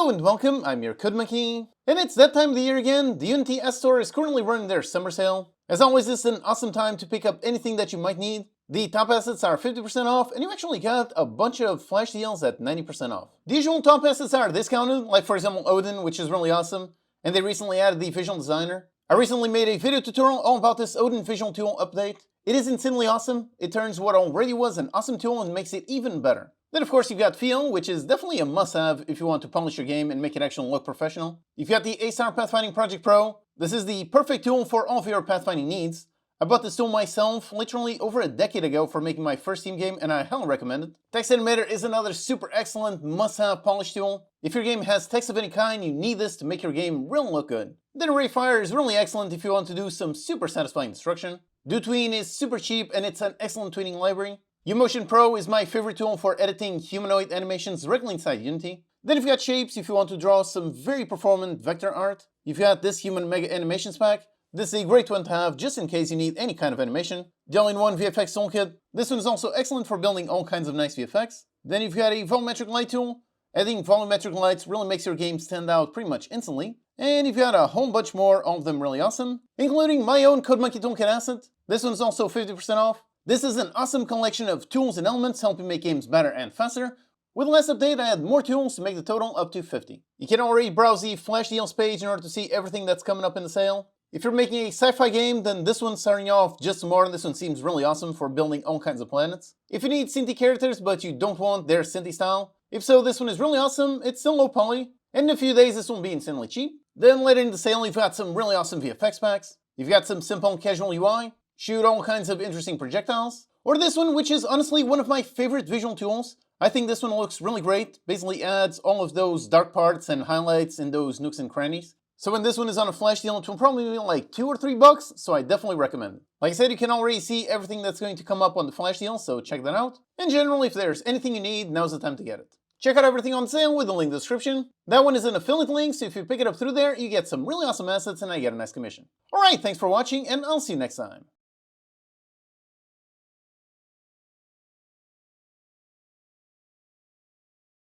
Hello and welcome, I'm your CodeMonkey, and it's that time of the year again. The Unity S Store is currently running their summer sale. As always, this is an awesome time to pick up anything that you might need. The top assets are 50% off, and you actually got a bunch of flash deals at 90% off. The usual top assets are discounted, like for example Odin, which is really awesome, and they recently added the Visual Designer. I recently made a video tutorial all about this Odin Visual Tool update. It is insanely awesome. It turns what already was an awesome tool and makes it even better. Then of course you've got Feel, which is definitely a must-have if you want to polish your game and make it actually look professional. You've got the A-Star Pathfinding Project Pro. This is the perfect tool for all of your pathfinding needs. I bought this tool myself literally over a decade ago for making my first Steam game, and I highly recommend it. Text Animator is another super excellent must-have polish tool. If your game has text of any kind, you need this to make your game really look good. Then Arrayfire is really excellent if you want to do some super satisfying destruction. DoTween is super cheap and it's an excellent tweening library. Umotion Pro is my favorite tool for editing humanoid animations directly inside Unity. Then you've got Shapes if you want to draw some very performant vector art. You've got this Human Mega Animations Pack. This is a great one to have just in case you need any kind of animation. The All-in-One VFX Toolkit. This one is also excellent for building all kinds of nice VFX. Then you've got a volumetric light tool. Adding volumetric lights really makes your game stand out pretty much instantly. And you've got a whole bunch more, all of them really awesome, including my own CodeMonkey Toolkit asset. This one's also 50% off. This is an awesome collection of tools and elements helping make games better and faster. With the last update, I had more tools to make the total up to 50. You can already browse the flash deals page in order to see everything that's coming up in the sale. If you're making a sci-fi game, then this one's starting you off just more, and this one seems really awesome for building all kinds of planets. If you need Synthi characters but you don't want their Synthi style, if so, this one is really awesome. It's still low poly, and in a few days this will be insanely cheap. Then later in the sale, you've got some really awesome VFX packs. You've got some simple casual UI, shoot all kinds of interesting projectiles, or this one, which is honestly one of my favorite visual tools. I think this one looks really great, basically adds all of those dark parts and highlights in those nooks and crannies. So when this one is on a flash deal, it will probably be like $2 or $3, so I definitely recommend it. Like I said, you can already see everything that's going to come up on the flash deal, so check that out. In general, if there's anything you need, now's the time to get it. Check out everything on sale with the link in the description. That one is an affiliate link, so if you pick it up through there, you get some really awesome assets and I get a nice commission. Alright, thanks for watching, and I'll see you next time.